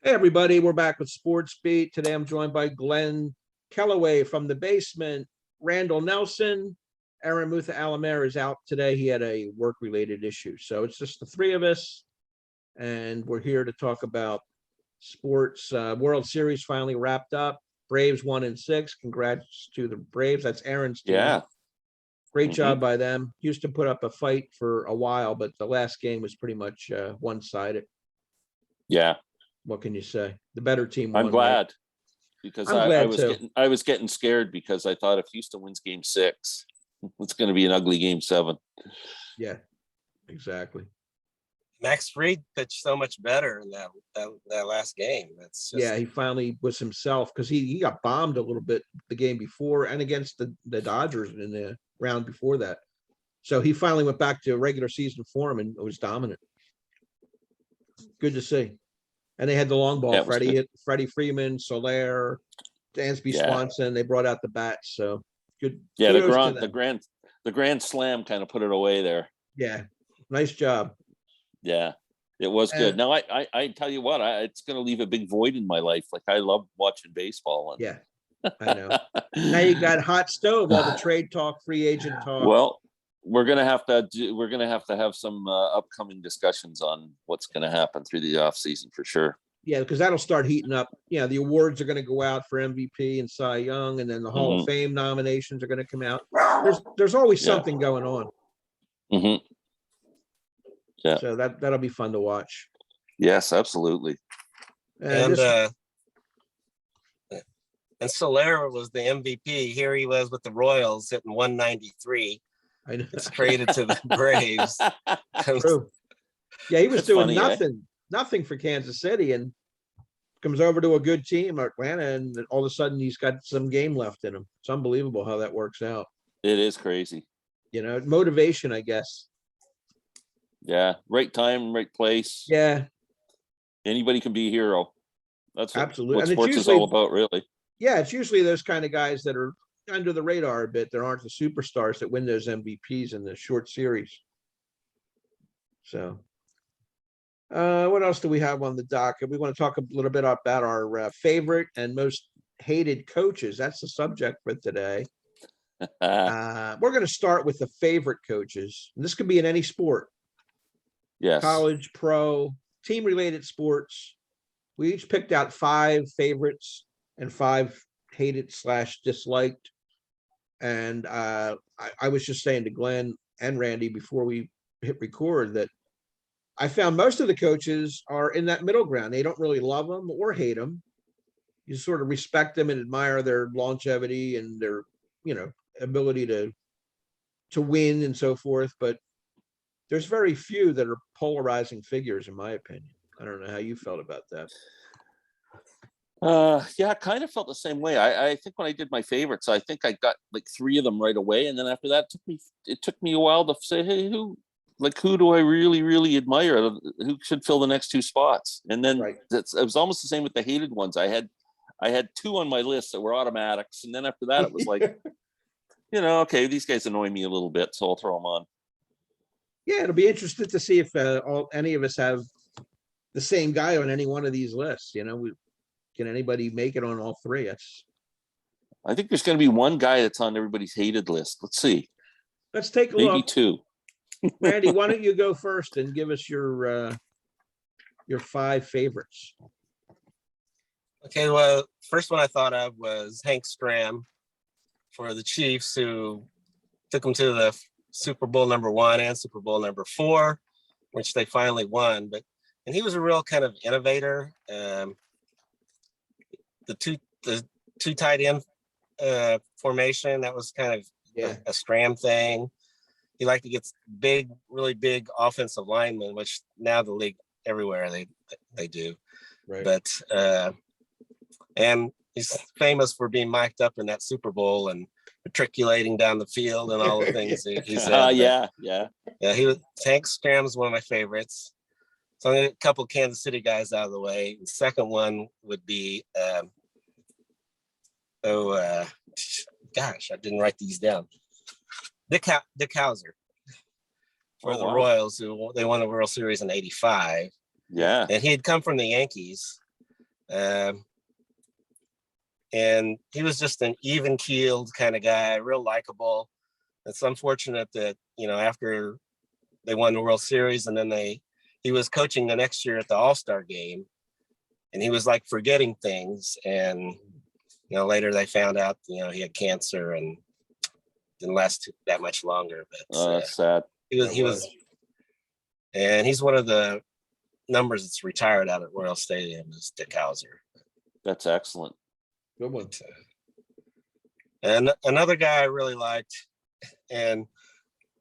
Hey, everybody, we're back with Sports Beat. Today I'm joined by Glen Kellaway from the basement, Randall Nelson. Aaron Mutha Alamere is out today. He had a work-related issue. So it's just the three of us, and we're here to talk about sports. World Series finally wrapped up. Braves 1-6. Congrats to the Braves. That's Aaron's team. Yeah. Great job by them. Houston put up a fight for a while, but the last game was pretty much one-sided. Yeah. What can you say? The better team won. I'm glad right? because I'm I glad was too. I was getting scared because I thought if Houston wins game 6, it's going to be an ugly game 7. Yeah, exactly. Max Fried pitched so much better in that last game. That's just... Yeah, he finally was himself because he got bombed a little bit the game before and against the Dodgers in the round before that. So he finally went back to regular season form and was dominant. Good to see. And they had the long ball, Freddie Freeman, Soler, Dansby Swanson. They brought out the bats. So good. Yeah, the grand slam kind of put it away there. Yeah, nice job. Yeah, it was good. Now I tell you what, it's going to leave a big void in my life. Like I love watching baseball. Yeah, I know. Now you got hot stove, all the trade talk, free agent talk. Well, we're gonna have to have some upcoming discussions on what's going to happen through the off season for sure. Yeah, because that'll start heating up. Yeah, the awards are going to go out for MVP and Cy Young, and then the Hall of Fame nominations are going to come out. There's always something going on. Yeah. So that'll be fun to watch. Yes, absolutely. And Soler was the MVP. Here he was with the Royals hitting 193. I know. It's traded to the Braves. True. Yeah, he was doing nothing for Kansas City, and comes over to a good team, Atlanta, and all of a sudden he's got some game left in him. It's unbelievable how that works out. It is crazy. You know, motivation, I guess. Yeah, right time, right place. Yeah. Anybody can be a hero. That's absolutely what sports is all about, really. Yeah, it's usually those kind of guys that are under the radar a bit. There aren't the superstars that win those MVPs in the short series. So, what else do we have on the docket? We want to talk a little bit about our favorite and most hated coaches. That's the subject for today. We're going to start with the favorite coaches. And this could be in any sport. Yes. College, pro, team-related sports. We each picked out 5 favorites and 5 hated / disliked. And I was just saying to Glenn and Randy before we hit record that I found most of the coaches are in that middle ground. They don't really love them or hate them. You sort of respect them and admire their longevity and their, ability to win and so forth. But there's very few that are polarizing figures, in my opinion. I don't know how you felt about that. Yeah, I kind of felt the same way. I think when I did my favorites, I think I got like 3 of them right away. And then after that, it took me a while to say, hey, who do I really, really admire? Who should fill the next 2 spots? And then it was almost the same with the hated ones. I had 2 on my list that were automatics. And then after that, it was like, okay, these guys annoy me a little bit, so I'll throw them on. Yeah, it'll be interesting to see if any of us have the same guy on any one of these lists. Can anybody make it on all 3? I think there's going to be one guy that's on everybody's hated list. Let's see. Let's take a look. Maybe 2. Randy, why don't you go first and give us your 5 favorites? Okay, well, first one I thought of was Hank Stram for the Chiefs, who took them to the Super Bowl #1 and Super Bowl #4, which they finally won. And he was a real kind of innovator. The two tight end formation, that was kind of a Stram thing. He liked to get really big offensive linemen, which now the league everywhere they do. Right. But and he's famous for being mic'd up in that Super Bowl and matriculating down the field and all the things he said. Yeah. Hank Stram is one of my favorites. So I'm going to get a couple of Kansas City guys out of the way. The second one would be, gosh, I didn't write these down. Dick Hauser for the Royals, who they won the World Series in '85. Yeah. And he had come from the Yankees. And he was just an even-keeled kind of guy, real likable. It's unfortunate that, after they won the World Series and then he was coaching the next year at the All-Star game, and he was like forgetting things. And, later they found out, he had cancer and didn't last that much longer. But sad. He was, and he's one of the numbers that's retired out at Royal Stadium is Dick Hauser. That's excellent. Good one. And another guy I really liked, and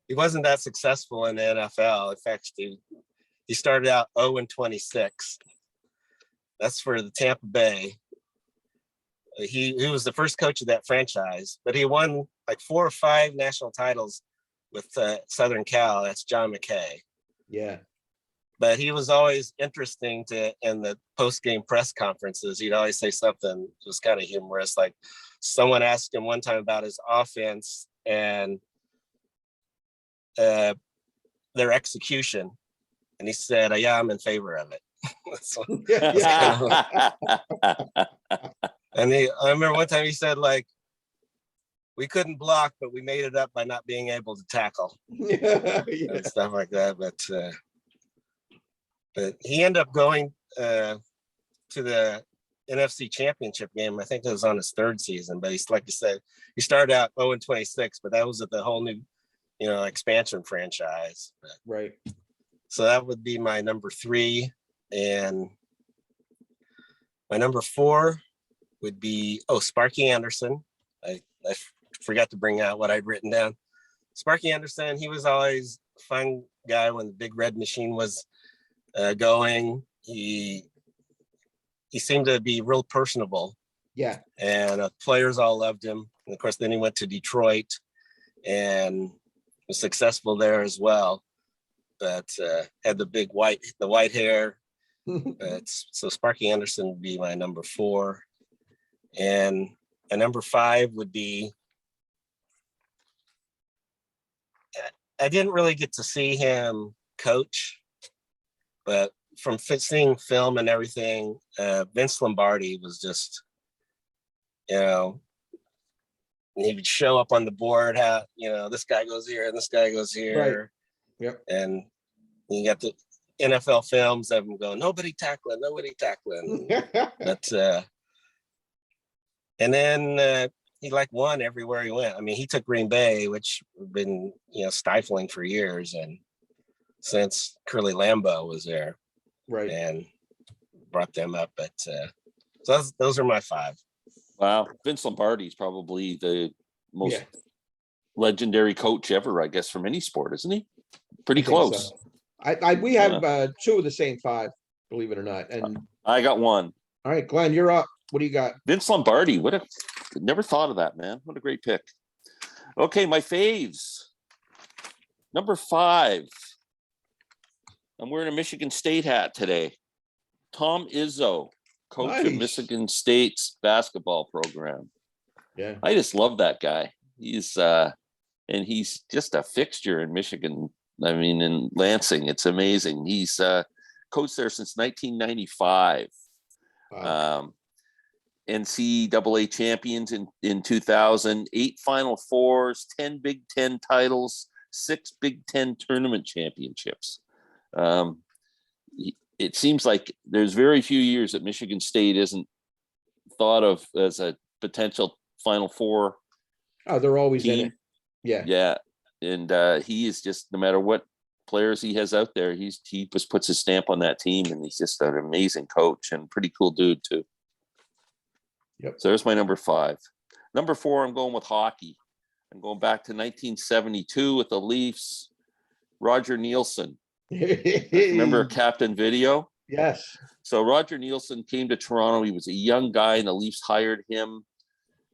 he wasn't that successful in the NFL. In fact, he started out 0-26. That's for the Tampa Bay. He was the first coach of that franchise, but he won like 4 or 5 national titles with Southern Cal. That's John McKay. Yeah. But he was always interesting in the post-game press conferences. He'd always say something just kind of humorous. Like someone asked him one time about his offense and their execution. And he said, yeah, I'm in favor of it. And I remember one time he said, like, we couldn't block, but we made it up by not being able to tackle. And stuff like that. But he ended up going to the NFC Championship game. I think it was on his 3rd season. But he's, like you said, he started out 0-26, but that was at the whole new, expansion franchise. Right. So that would be my number 3. And my number 4 would be, Sparky Anderson. I forgot to bring out what I'd written down. Sparky Anderson, he was always a fun guy when the Big Red Machine was going. He seemed to be real personable. Yeah. And players all loved him. And of course, then he went to Detroit and was successful there as well. But had the white hair. So Sparky Anderson would be my number 4. And a number 5 would be, I didn't really get to see him coach, but from seeing film and everything, Vince Lombardi was just, he would show up on the board, how, this guy goes here and this guy goes here. Right. Yep. And you got the NFL films of him going, nobody tackling. But, and then he won everywhere he went. I mean, he took Green Bay, which had been, stifling for years. And since Curly Lambeau was there, right, and brought them up. But so those are my 5. Wow. Vince Lombardi is probably the most legendary coach ever, I guess, from any sport, isn't he? Pretty close. So. We have 2 of the same 5, believe it or not. And I got 1. All right, Glenn, you're up. What do you got? Vince Lombardi. Never thought of that, man. What a great pick. Okay, my faves. Number 5. I'm wearing a Michigan State hat today. Tom Izzo, coach of Michigan State's basketball program. Yeah. I just love that guy. He's just a fixture in Michigan. I mean, in Lansing, it's amazing. He's coached there since 1995. Wow. NCAA champions in 2000, 8 Final Fours, 10 Big Ten titles, 6 Big Ten tournament championships. It seems like there's very few years that Michigan State isn't thought of as a potential Final Four. Oh, they're always team. in it. Yeah. Yeah. And he is just, no matter what players he has out there, he just puts his stamp on that team, and he's just an amazing coach and pretty cool dude too. Yep. So there's my number 5. Number 4, I'm going with hockey. I'm going back to 1972 with the Leafs. Roger Nielsen. Remember Captain Video? Yes. So Roger Nielsen came to Toronto. He was a young guy, and the Leafs hired him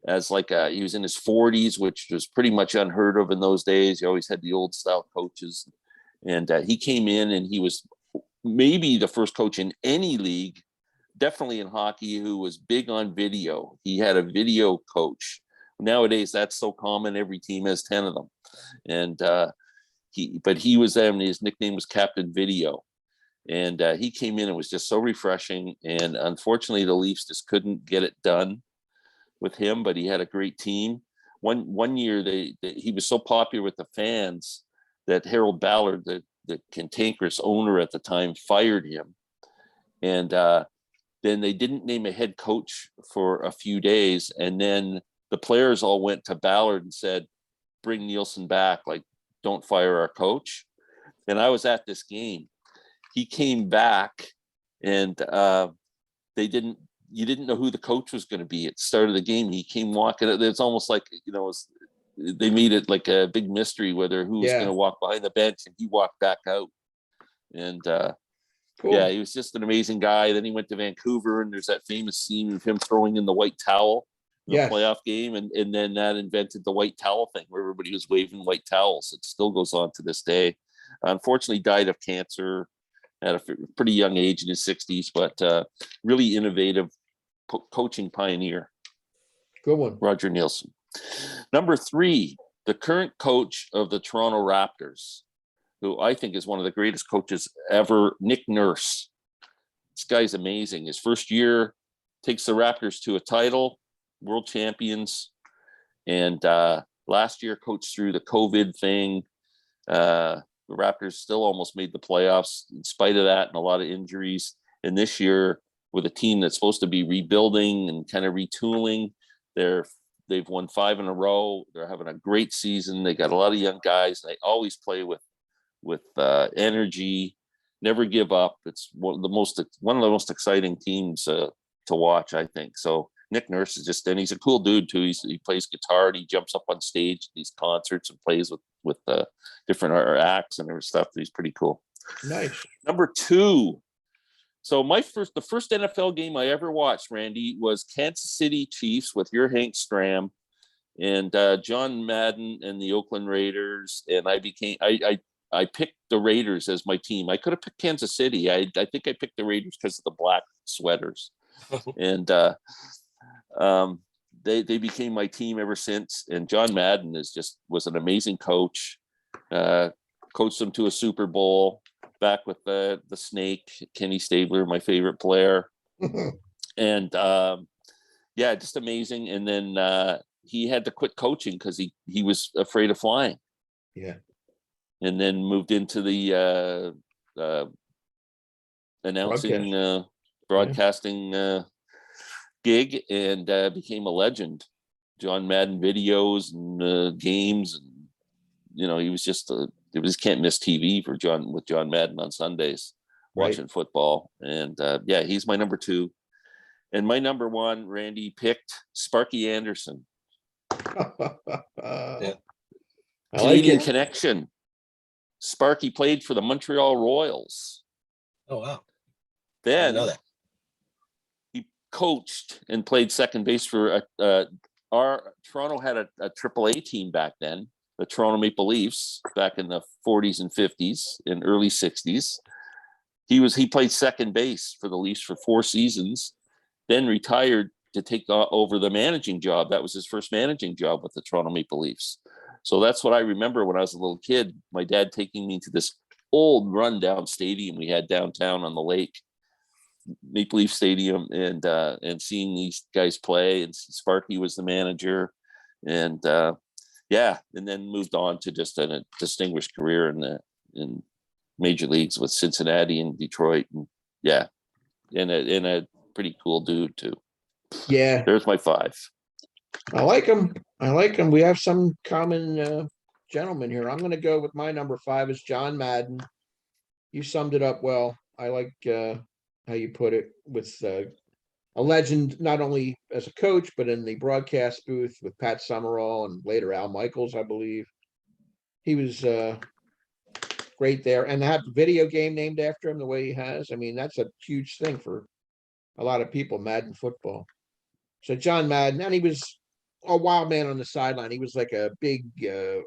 as he was in his 40s, which was pretty much unheard of in those days. You always had the old style coaches. And he came in, and he was maybe the first coach in any league, definitely in hockey, who was big on video. He had a video coach. Nowadays, that's so common. Every team has 10 of them. And he was there, and his nickname was Captain Video. And he came in and was just so refreshing. And unfortunately, the Leafs just couldn't get it done with him, but he had a great team. One year, he was so popular with the fans that Harold Ballard, the cantankerous owner at the time, fired him. And then they didn't name a head coach for a few days. And then the players all went to Ballard and said, bring Nielsen back. Like, don't fire our coach. And I was at this game. He came back and you didn't know who the coach was going to be at the start of the game. He came walking. It's almost like, they made it like a big mystery whether who was going to walk behind the bench, and he walked back out. And cool. Yeah, he was just an amazing guy. Then he went to Vancouver, and there's that famous scene of him throwing in the white towel in the playoff game. And then that invented the white towel thing where everybody was waving white towels. It still goes on to this day. Unfortunately, died of cancer at a pretty young age in his 60s, but really innovative coaching pioneer. Good one. Roger Nielsen. Number 3, the current coach of the Toronto Raptors, who I think is one of the greatest coaches ever, Nick Nurse. This guy's amazing. His first year takes the Raptors to a title, world champions. And last year coached through the COVID thing. The Raptors still almost made the playoffs in spite of that and a lot of injuries. And this year, with a team that's supposed to be rebuilding and kind of retooling, they've won 5 in a row. They're having a great season. They got a lot of young guys. They always play with energy, never give up. It's one of the most exciting teams to watch, I think. So Nick Nurse is and he's a cool dude too. He plays guitar and he jumps up on stage at these concerts and plays with different acts and stuff. He's pretty cool. Nice. Number 2. So the first NFL game I ever watched, Randy, was Kansas City Chiefs with your Hank Stram and John Madden and the Oakland Raiders. And I picked the Raiders as my team. I could have picked Kansas City. I think I picked the Raiders because of the black sweaters. And they became my team ever since. And John Madden was an amazing coach. Coached them to a Super Bowl. Back with the Snake, Kenny Stabler, my favorite player. And just amazing. And then he had to quit coaching because he was afraid of flying. Yeah. And then moved into the announcing broadcasting gig and became a legend. John Madden videos and games, and he was just you just can't miss TV with John Madden on Sundays watching football. And he's my number 2. And my number 1, Randy, picked Sparky Anderson. Canadian connection. Sparky played for the Montreal Royals. Oh, wow. Then I know that. He coached and played second base for our Toronto had a AAA team back then, the Toronto Maple Leafs, back in the 40s and 50s and early 60s. He played second base for the Leafs for 4 seasons, then retired to take over the managing job. That was his first managing job with the Toronto Maple Leafs. So that's what I remember when I was a little kid, my dad taking me to this old rundown stadium we had downtown on the lake, Maple Leaf Stadium, and seeing these guys play. And Sparky was the manager, and then moved on to just a distinguished career in major leagues with Cincinnati and Detroit, and a pretty cool dude too. Yeah, there's my 5. I like him. We have some common gentlemen here. I'm going to go with my number 5 is John Madden. You summed it up well. I like how you put it, with a legend, not only as a coach, but in the broadcast booth with Pat Summerall and later Al Michaels, I believe. He was great there. And to have a video game named after him the way he has, I mean, that's a huge thing for a lot of people, Madden football. So John Madden, and he was a wild man on the sideline. He was like a big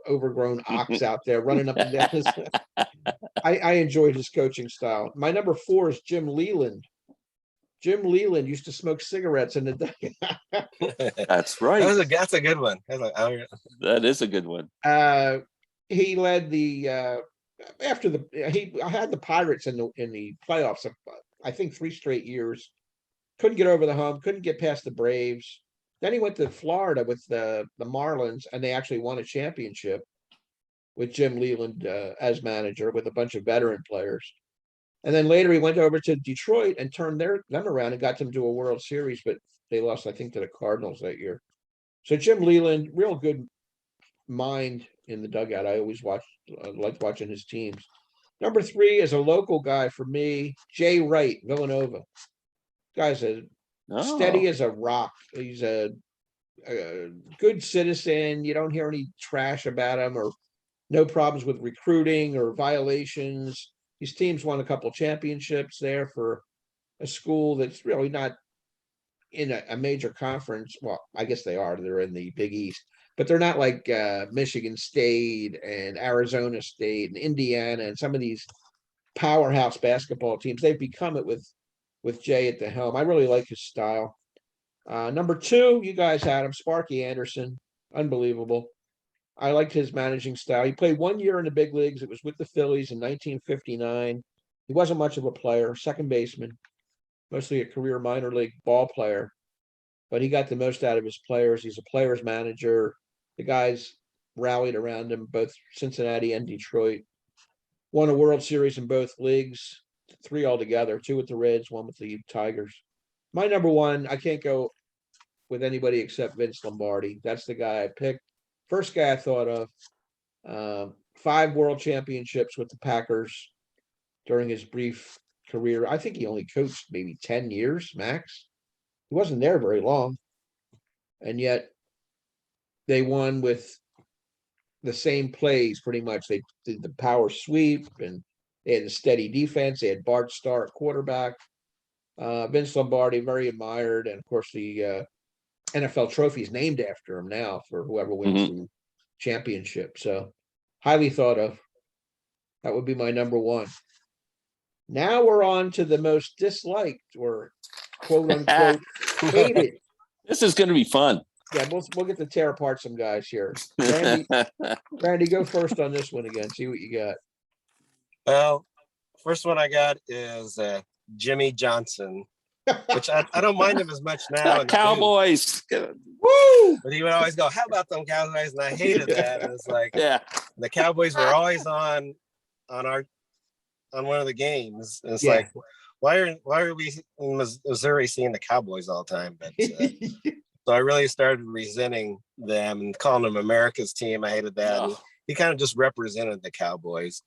overgrown ox out there running up and down. I enjoyed his coaching style. My number 4 is Jim Leland. Jim Leland used to smoke cigarettes in the day. That's right. That's a good one. That is a good one. He led the after I had the Pirates in the playoffs, I think 3 straight years. Couldn't get over the hump, couldn't get past the Braves. Then he went to Florida with the Marlins, and they actually won a championship with Jim Leland as manager with a bunch of veteran players. And then later he went over to Detroit and turned them around and got them to a World Series, but they lost, I think, to the Cardinals that year. So Jim Leland, real good mind in the dugout. I always liked watching his teams. Number 3 is a local guy for me, Jay Wright, Villanova. Guy's steady as a rock. He's a good citizen. You don't hear any trash about him or no problems with recruiting or violations. His team's won a couple championships there for a school that's really not in a major conference. Well, I guess they are. They're in the Big East, but they're not like Michigan State and Arizona State and Indiana and some of these powerhouse basketball teams. They've become it with Jay at the helm. I really like his style. Number 2, you guys had him, Sparky Anderson. Unbelievable. I liked his managing style. He played 1 year in the big leagues. It was with the Phillies in 1959. He wasn't much of a player, second baseman, mostly a career minor league ball player, but he got the most out of his players. He's a player's manager. The guys rallied around him, both Cincinnati and Detroit. Won a World Series in both leagues, 3 altogether, 2 with the Reds, 1 with the Tigers. My number 1, I can't go with anybody except Vince Lombardi. That's the guy I picked. First guy I thought of. 5 world championships with the Packers during his brief career. I think he only coached maybe 10 years max. He wasn't there very long. And yet they won with the same plays pretty much. They did the power sweep and they had a steady defense. They had Bart Starr at quarterback. Vince Lombardi, very admired. And of course, the NFL trophy is named after him now for whoever wins the championship. So highly thought of. That would be my number 1. Now we're on to the most disliked or quote unquote hated. This is going to be fun. Yeah, we'll get to tear apart some guys here. Randy, go first on this one again. See what you got. Well, first one I got is Jimmy Johnson, which I don't mind him as much now. Cowboys. Woo! But he would always go, "How about them Cowboys?" And I hated that. And it's like, yeah, the Cowboys were always on one of the games. And it's like, why are we in Missouri seeing the Cowboys all the time? But so I really started resenting them and calling them America's team. I hated that. And he kind of just represented the Cowboys.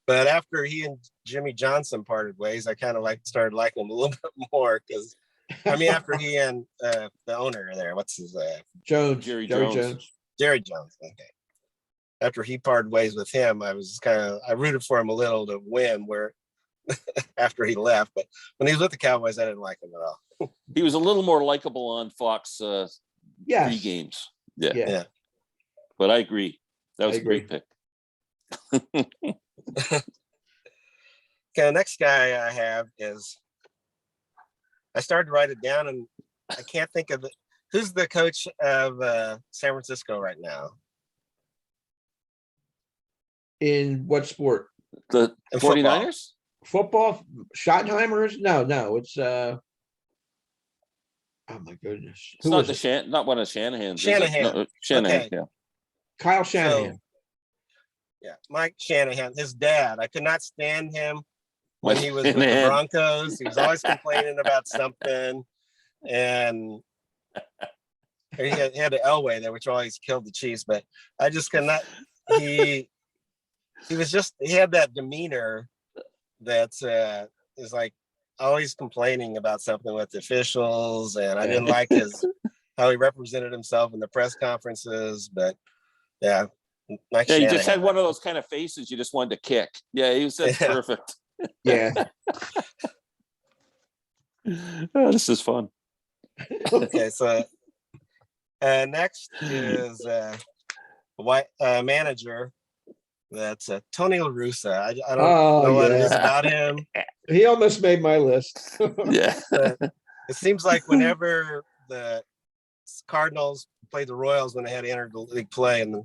But after he and Jimmy Johnson parted ways, I kind of started liking him a little bit more because, I mean, after he and the owner there, what's his Jones, Jerry Jones. Jerry Jones. Okay. After he parted ways with him, I rooted for him a little to win where after he left. But when he was with the Cowboys, I didn't like him at all. He was a little more likable on Fox pre games. Yeah. But I agree. That was a great pick. Okay, the next guy I have is, I started to write it down and I can't think of it. Who's the coach of San Francisco right now? In what sport? The 49ers? Football? Schottenheimers? No, it's oh my goodness. It's not one of Shanahan's. Shanahan. No, Shanahan, okay. Yeah. Kyle Shanahan. So, yeah, Mike Shanahan, his dad. I could not stand him when he was with the Broncos. He was always complaining about something. And he had an Elway there, which always killed the Chiefs. But I just could not. He had that demeanor that is like always complaining about something with the officials. And I didn't like how he represented himself in the press conferences. But yeah. Mike He just had one of those kind of faces you just wanted to kick. Yeah, he was perfect. Yeah. Oh, this is fun. Okay, so next is manager. That's Tony Larussa. I don't know what it is about him. He almost made my list. Yeah. It seems like whenever the Cardinals played the Royals when they had entered the league play, and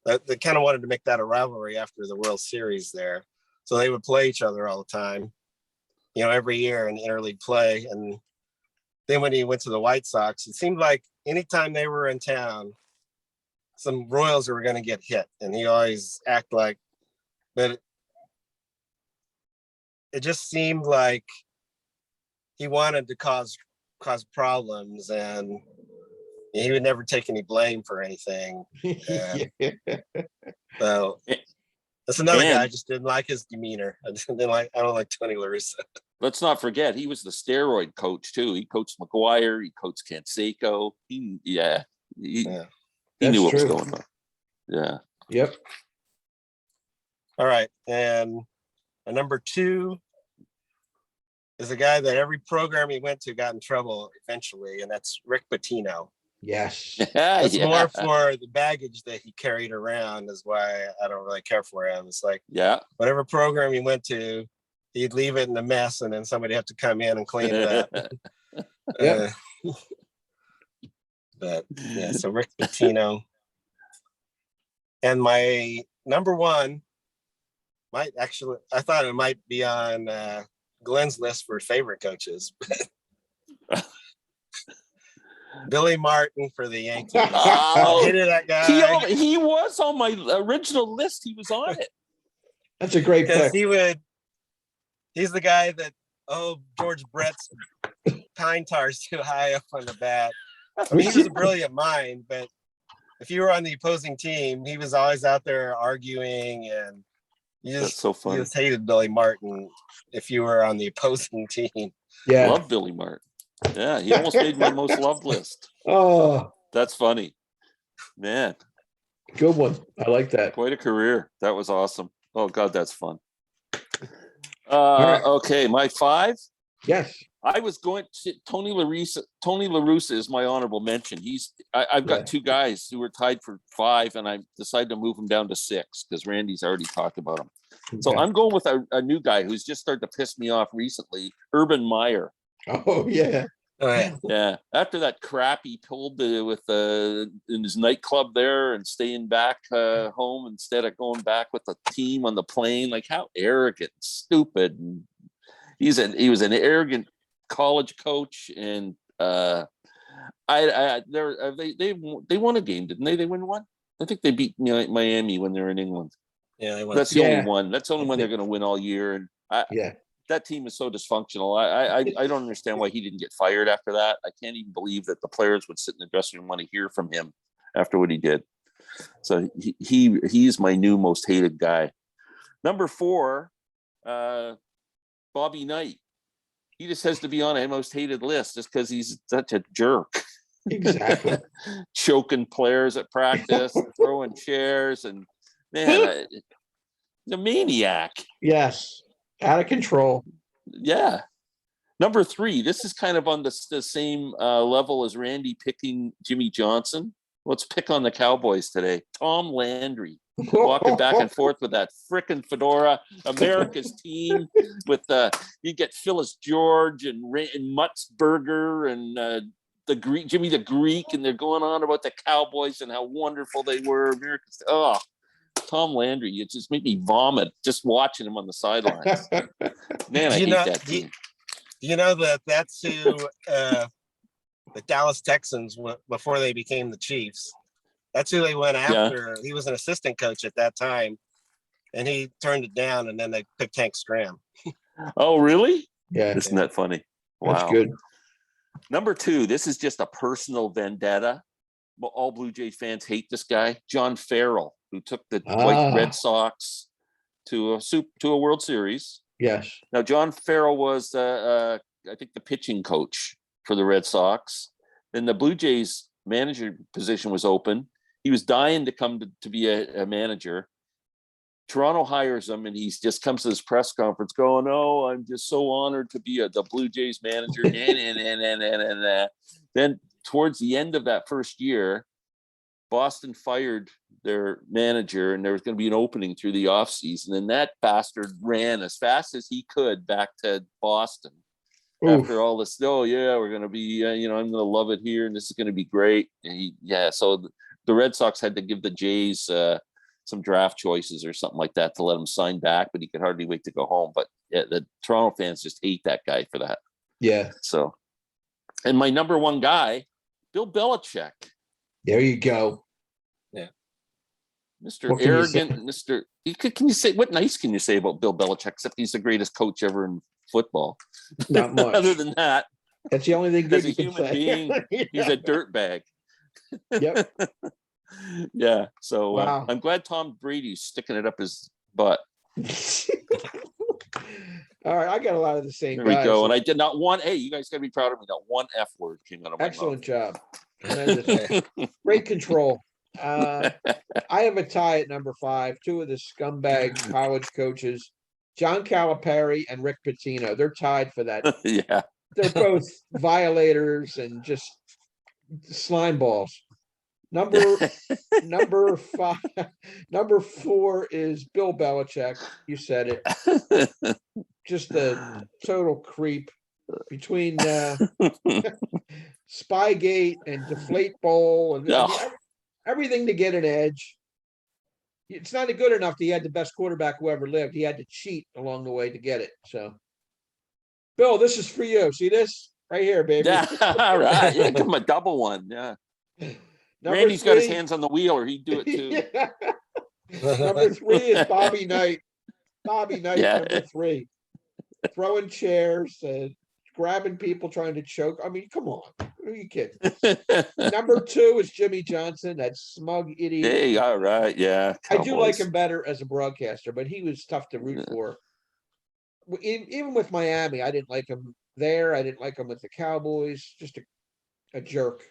they kind of wanted to make that a rivalry after the World Series there. So they would play each other all the time, every year in interleague play. And then when he went to the White Sox, it seemed like anytime they were in town, some Royals were going to get hit. And he always act like, but it just seemed like he wanted to cause problems, and he would never take any blame for anything. So that's another guy. I just didn't like his demeanor. I don't like Tony Larussa. Let's not forget, he was the steroid coach too. He coached McGuire. He coached Canseco. He knew what was going on. Yeah. Yep. All right. And number 2 is a guy that every program he went to got in trouble eventually, and that's Rick Pitino. Yes. It's more for the baggage that he carried around is why I don't really care for him. It's like, whatever program he went to, he'd leave it in a mess, and then somebody have to come in and clean it up. But yeah, so Rick Pitino. And my number 1 I thought it might be on Glen's list for favorite coaches. Billy Martin for the Yankees. Oh, hated that guy. He was on my original list. He was on it. That's a great pick. He's the guy that, George Brett's pine tar's too high up on the bat. I mean, he was a brilliant mind, but if you were on the opposing team, he was always out there arguing, and that's so funny. You just hated Billy Martin if you were on the opposing team. Yeah. Love Billy Martin. Yeah, he almost made my most loved list. Oh, that's funny. Man. Good one. I like that. Quite a career. That was awesome. Oh God, that's fun. Okay, my 5. Yes. I was going to Tony Larussa. Tony Larussa is my honorable mention. I've got 2 guys who were tied for 5, and I decided to move them down to 6 because Randy's already talked about him. Okay. So I'm going with a new guy who's just started to piss me off recently, Urban Meyer. Oh yeah. Yeah. After that crap he pulled in his nightclub there and staying back home instead of going back with the team on the plane, like how arrogant, and stupid. And he was an arrogant college coach, and they won a game, didn't they? They win one. I think they beat Miami when they were in England. Yeah, they won. That's the only one. That's the only one they're going to win all year. And that team is so dysfunctional. I don't understand why he didn't get fired after that. I can't even believe that the players would sit in the dressing room and want to hear from him after what he did. So he is my new most hated guy. Number 4, Bobby Knight. He just has to be on a most hated list just because he's such a jerk. Exactly. Choking players at practice, throwing chairs, and man, he's a maniac. Yes. Out of control. Yeah. Number 3, this is kind of on the same level as Randy picking Jimmy Johnson. Let's pick on the Cowboys today. Tom Landry. Walking back and forth with that frickin' fedora, America's team with you get Phyllis George and Mutzberger and the Greek, Jimmy the Greek, and they're going on about the Cowboys and how wonderful they were. America's, Tom Landry, it just made me vomit just watching him on the sidelines. Man, I hate that team. You know that's who the Dallas Texans before they became the Chiefs. That's who they went after. Yeah. He was an assistant coach at that time, and he turned it down, and then they picked Hank Stram. Oh, really? Yeah. Isn't that funny? Wow. That's good. Number 2, this is just a personal vendetta. All Blue Jays fans hate this guy, John Farrell, who took the White Red Sox to a World Series. Yes. Now, John Farrell was, I think, the pitching coach for the Red Sox. Then the Blue Jays manager position was open. He was dying to come to be a manager. Toronto hires him, and he just comes to this press conference going, "Oh, I'm just so honored to be the Blue Jays manager." and then towards the end of that first year, Boston fired their manager, and there was going to be an opening through the offseason. And that bastard ran as fast as he could back to Boston. Oof. After all this, we're going to be, I'm going to love it here, and this is going to be great. And so the Red Sox had to give the Jays some draft choices or something like that to let him sign back, but he could hardly wait to go home. But yeah, the Toronto fans just hate that guy for that. Yeah. So, and my number one guy, Bill Belichick. There you go. Yeah. Mr. What can you say? Arrogant, Mr. Can you say, what nice can you say about Bill Belichick, except he's the greatest coach ever in football? Not much. Other than that, That's the only thing good as a you can human say. being, he's a dirtbag. Yep. Yeah. So Wow. I'm glad Tom Brady's sticking it up his butt. All right, I got a lot of the same There we guys. go. And I did not one. Hey, you guys gotta be proud of me. Not one F word came out of my Excellent job. Tremendous. Great control. I have a tie at number 5. Two of the scumbag college coaches, John Calipari and Rick Pitino. They're tied for that. mouth. Yeah. They're both violators and just slime balls. Number 5, number 4 is Bill Belichick. You said it. Just a total creep between Spygate and Deflate Bowl and everything to get an edge. It's not good enough that he had the best quarterback who ever lived. He had to cheat along the way to get it. So, Bill, this is for you. See this right here, baby. Yeah. All right. Yeah. Give him a double one. Yeah. Randy's got his hands on the wheel, or he'd do it too. Yeah. Number 3 is Bobby Knight. Bobby Knight, Yeah. number 3. Throwing chairs, grabbing people, trying to choke. I mean, come on. Who are you kidding? Number 2 is Jimmy Johnson, that smug idiot. Hey, all right. Yeah. I do like Cowboys. him better as a broadcaster, but he was tough to root for. Even with Miami, I didn't like him there. I didn't like him with the Cowboys. Just a jerk.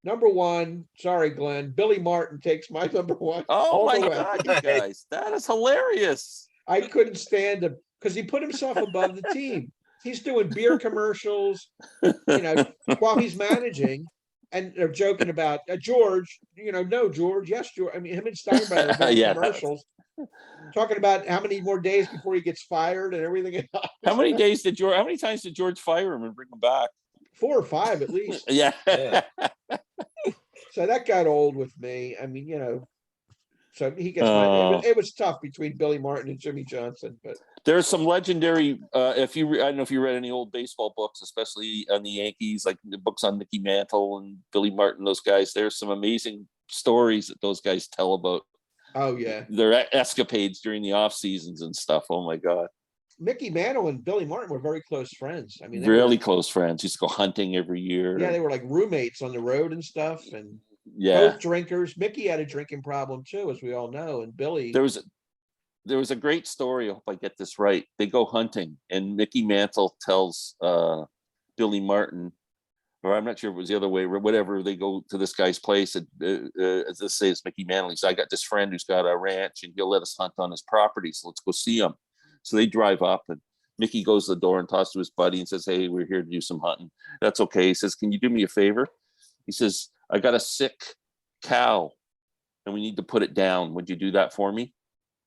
Number 1, sorry, Glenn. Billy Martin takes my number 1. Oh all my the way. God, you guys. That is hilarious. I couldn't stand him because he put himself above the team. He's doing beer commercials, while he's managing, and they're joking about George. No, George. Yes, George. I mean, him and Steinbrenner are doing Yeah. commercials, talking about how many more days before he gets fired and everything else. How many times did George fire him and bring him back? 4 or 5 at least. Yeah. So that got old with me. I mean, so he gets it was tough between Billy Martin and Jimmy Johnson, but There's some legendary. I don't know if you read any old baseball books, especially on the Yankees, like the books on Mickey Mantle and Billy Martin. Those guys. There's some amazing stories that those guys tell about. Oh yeah, their escapades during the off seasons and stuff. Oh my God. Mickey Mantle and Billy Martin were very close friends. I mean, really close friends. Used to go hunting every year. Yeah, they were like roommates on the road and stuff, and both drinkers. Mickey had a drinking problem too, as we all know, and Billy. There was a great story. I hope I get this right. They go hunting, and Mickey Mantle tells Billy Martin, or I'm not sure if it was the other way, or whatever. They go to this guy's place, and as this says, Mickey Mantle. He says, "I got this friend who's got a ranch, and he'll let us hunt on his property. So let's go see him." So they drive up, and Mickey goes to the door and talks to his buddy and says, "Hey, we're here to do some hunting." That's okay. He says, "Can you do me a favor?" He says, "I got a sick cow, and we need to put it down. Would you do that for me?"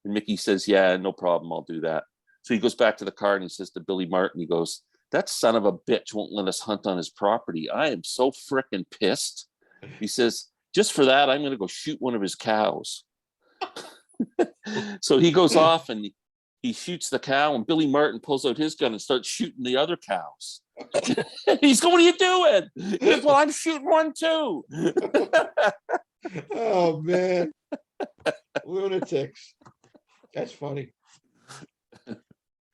And Mickey says, "Yeah, no problem. I'll do that." So he goes back to the car and he says to Billy Martin, he goes, "That son of a bitch won't let us hunt on his property. I am so frickin' pissed." He says, "Just for that, I'm going to go shoot one of his cows." So he goes off and he shoots the cow, and Billy Martin pulls out his gun and starts shooting the other cows. He's going, "What are you doing?" He goes, "Well, I'm shooting one too." Oh man, lunatics. That's funny.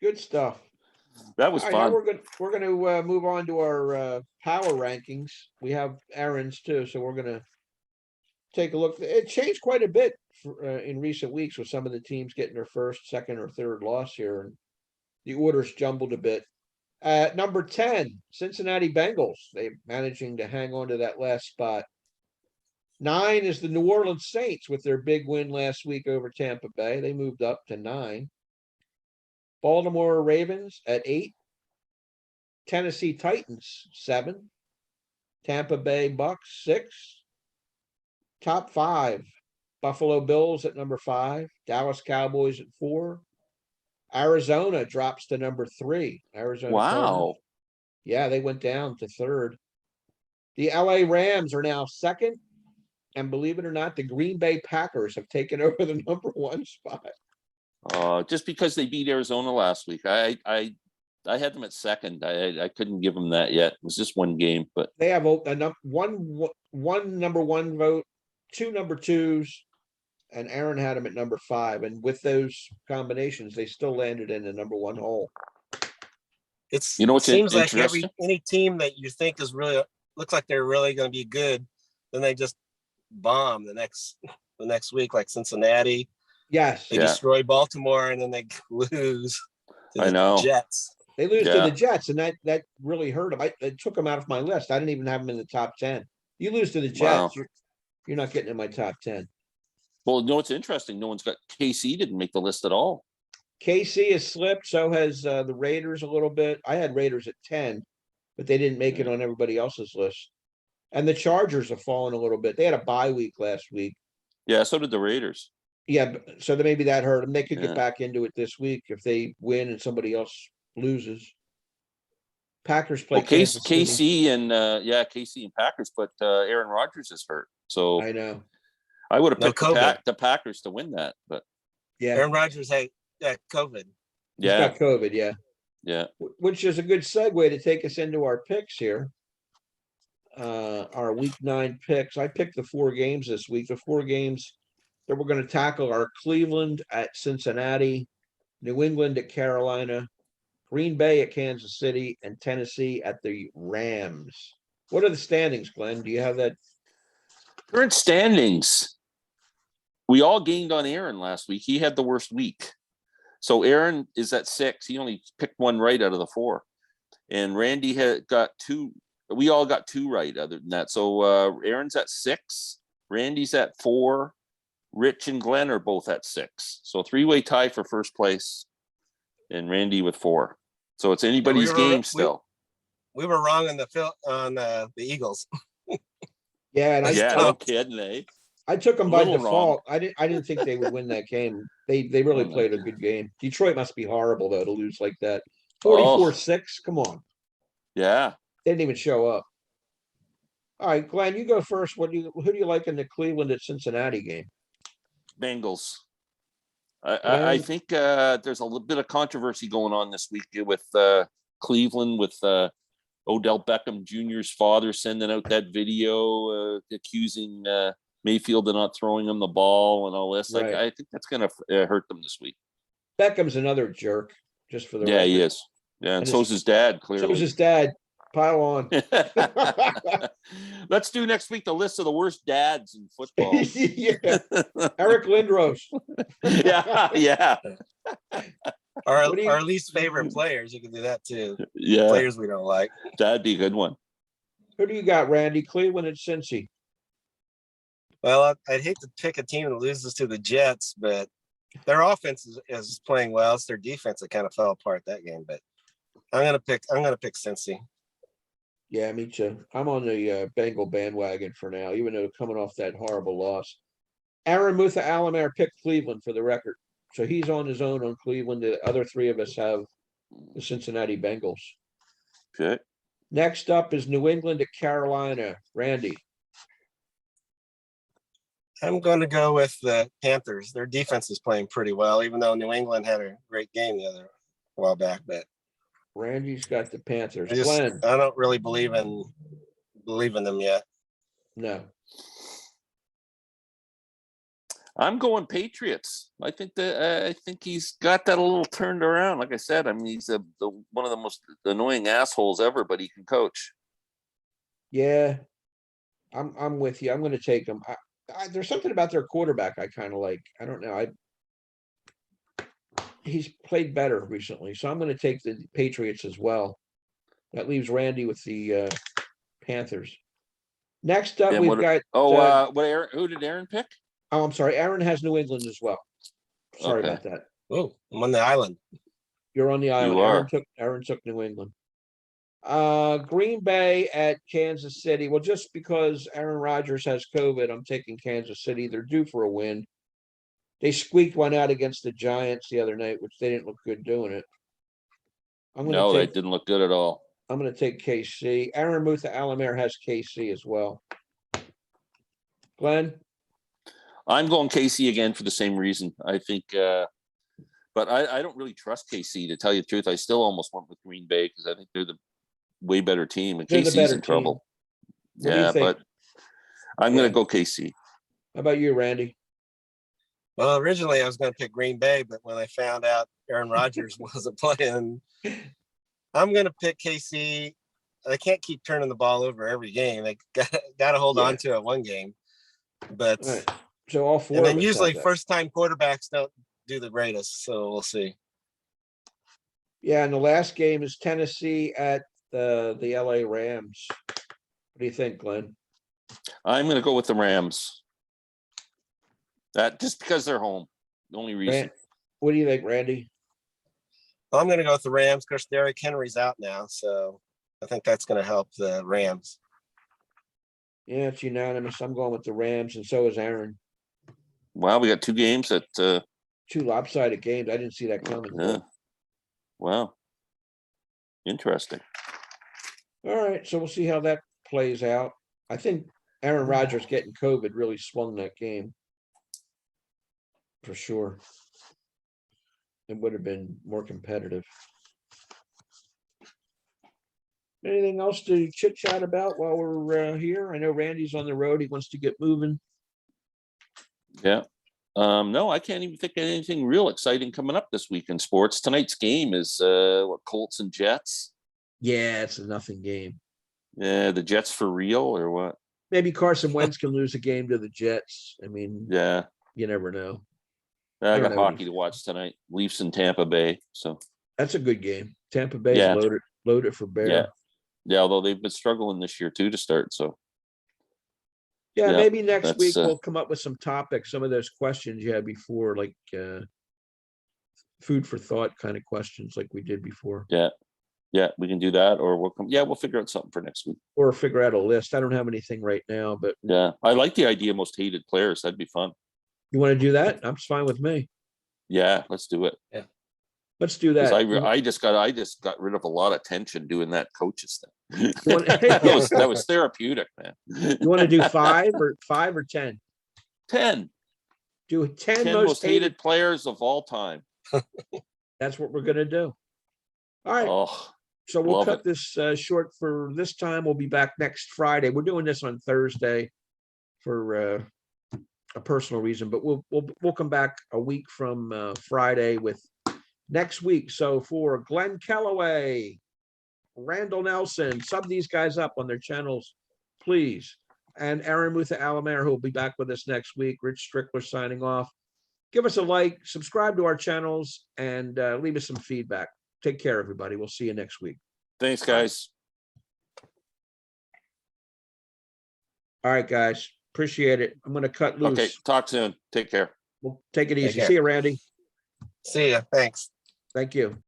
Good stuff. That was All right, fun. now we're gonna move on to our power rankings. We have Aaron's too, so we're gonna take a look. It changed quite a bit in recent weeks with some of the teams getting their first, second, or third loss here, and the orders jumbled a bit. At number 10, Cincinnati Bengals. They're managing to hang on to that last spot. 9 is the New Orleans Saints with their big win last week over Tampa Bay. They moved up to 9. Baltimore Ravens at 8. Tennessee Titans 7. Tampa Bay Bucks 6. Top 5. Buffalo Bills at number 5. Dallas Cowboys at 4. Arizona drops to number 3. Arizona. Wow. Cardinals. Yeah, they went down to 3rd. The LA Rams are now 2nd. And believe it or not, the Green Bay Packers have taken over the #1 spot. Just because they beat Arizona last week. I had them at second. I couldn't give them that yet. It was just one game, but They have one #1 vote, 2 #2s, and Aaron had them at #5. And with those combinations, they still landed in the #1 hole. It what's seems like interesting? any team that you think is really looks like they're really going to be good, then they just bomb the next week, like Cincinnati. Yes, They destroy Baltimore, and then they lose to the Jets. they lose to the Jets, and that really hurt them. It took them out of my list. I didn't even have them in the top 10. You lose to the Jets, you're not getting in my top 10. Well, it's interesting. No one's got KC didn't make the list at all. KC has slipped. So has the Raiders a little bit. I had Raiders at 10, but they didn't make it on everybody else's list. And the Chargers have fallen a little bit. They had a bye week last week. Yeah, so did the Raiders. Yeah, so maybe that hurt them. They could get back into it this week if they win and somebody else loses. Packers play KC and KC and Packers, but Aaron Rodgers is hurt. So I know. I would have picked the Packers to win that, but Aaron Rodgers had COVID. He's got COVID, yeah. Which is a good segue to take us into our picks here. Our week 9 picks. I picked the 4 games this week. The 4 games that we're going to tackle are Cleveland at Cincinnati, New England at Carolina, Green Bay at Kansas City, and Tennessee at the Rams. What are the standings, Glenn? Do you have that? Current standings. We all gained on Aaron last week. He had the worst week. So Aaron is at 6. He only picked 1 right out of the 4. And Randy had got 2. We all got 2 right other than that. So Aaron's at 6. Randy's at 4. Rich and Glenn are both at 6. So 3-way tie for first place. And Randy with 4. So it's anybody's game still. We were wrong on the Eagles. Yeah, and no kidding, eh? I took them by default. I didn't think they would win that game. They really played a good game. Detroit must be horrible though to lose like that. 44-6. Come on. Yeah. They didn't even show up. All right, Glenn, you go first. Who do you like in the Cleveland at Cincinnati game? Bengals. I think there's a little bit of controversy going on this week with Cleveland with Odell Beckham Jr.'s father sending out that video accusing Mayfield of not throwing him the ball and all this. Right. I think that's going to hurt them this week. Beckham's another jerk, just for the record. He is. Yeah, and so's his dad, clearly. So's his dad. Pile on. Let's do next week the list of the worst dads in football. Eric Lindros. yeah. Our least favorite players. You can do that too. Yeah. Players we don't like. That'd be a good one. Who do you got, Randy? Cleveland and Cincy. Well, I'd hate to pick a team that loses to the Jets, but their offense is playing well. It's their defense that kind of fell apart that game. But I'm gonna pick Cincy. Yeah, me too. I'm on the Bengal bandwagon for now, even though coming off that horrible loss. Aaron Mutha Alamare picked Cleveland for the record. So he's on his own on Cleveland. The other 3 of us have the Cincinnati Bengals. Okay. Next up is New England at Carolina. Randy. I'm going to go with the Panthers. Their defense is playing pretty well, even though New England had a great game a while back. But Randy's got the Panthers. I don't really believe in them yet. No. I'm going Patriots. I think he's got that a little turned around. Like I said, I mean, he's one of the most annoying assholes ever, but he can coach. Yeah, I'm with you. I'm going to take him. There's something about their quarterback I kind of like. I don't know. He's played better recently, so I'm going to take the Patriots as well. That leaves Randy with the Panthers. Next up, we've got. Who did Aaron pick? Oh, I'm sorry. Aaron has New England as well. Sorry about that. Oh, I'm on the island. You're on the island. You are. Aaron took New England. Green Bay at Kansas City. Well, just because Aaron Rodgers has COVID, I'm taking Kansas City. They're due for a win. They squeaked one out against the Giants the other night, which they didn't look good doing it. They didn't look good at all. I'm going to take KC. Aaron Mutha Alamare has KC as well. Glenn? I'm going KC again for the same reason. I think, but I don't really trust KC, to tell you the truth. I still almost went with Green Bay because I think they're the way better team, and They're the KC's better in trouble. What do you Yeah, think? but I'm going Yeah. to go KC. How about you, Randy? Well, originally I was going to pick Green Bay, but when I found out Aaron Rodgers wasn't playing, I'm going to pick KC. They can't keep turning the ball over every game. They got to hold on to it one game. But All right. So all four and of then us usually have that. first-time quarterbacks don't do the greatest, so we'll see. Yeah, and the last game is Tennessee at the LA Rams. What do you think, Glenn? I'm going to go with the Rams. That just because they're home. The only reason. What do you think, Randy? I'm going to go with the Rams. Of course, Derrick Henry's out now, so I think that's going to help the Rams. Yeah, it's unanimous. I'm going with the Rams, and so is Aaron. Wow, we got two games that. Two lopsided games. I didn't see that coming. Yeah. Wow. Interesting. All right, so we'll see how that plays out. I think Aaron Rodgers getting COVID really swung that game. For sure. It would have been more competitive. Anything else to chit chat about while we're here? I know Randy's on the road. He wants to get moving. Yeah. No, I can't even think of anything real exciting coming up this week in sports. Tonight's game is Colts and Jets. Yeah, it's a nothing game. Yeah, the Jets for real or what? Maybe Carson Wentz can lose a game to the Jets. I mean, Yeah. you never know. I don't got know. hockey to watch tonight. Leafs in Tampa Bay. So That's a good game. Tampa Bay's Yeah. loaded for bear. yeah. Yeah, although they've been struggling this year too to start. So Yeah, Yeah, maybe next that's, week we'll come up with some topics, some of those questions you had before, like food for thought kind of questions like we did before. yeah, we can do that, or we'll figure out something for next week. Or figure out a list. I don't have anything right now, but Yeah. I like the idea of most hated players. That'd be fun. you want to do that? I'm fine with me. Yeah, let's do it. Let's do 'Cause that. I just got rid of a lot of tension doing that coaches thing. You want- that was therapeutic, man. You want to do five or 10? 10 Do 10 most most hated. hated players of all time. That's what we're gonna do. All right. Oh, So we'll love cut it. this short for this time. We'll be back next Friday. We're doing this on Thursday for a personal reason, but we'll come back a week from Friday with next week. So for Glenn Kellaway, Randall Nelson, sub these guys up on their channels, please. And Aaron Mutha Alamere, who will be back with us next week. Rich Strickler signing off. Give us a like, subscribe to our channels, and leave us some feedback. Take care, everybody. We'll see you next week. Thanks, guys. All right, guys. Appreciate it. I'm going to cut loose. Okay, talk soon. Take care. We'll take it Take easy. care. See you, Randy. See ya. Thanks. Thank you.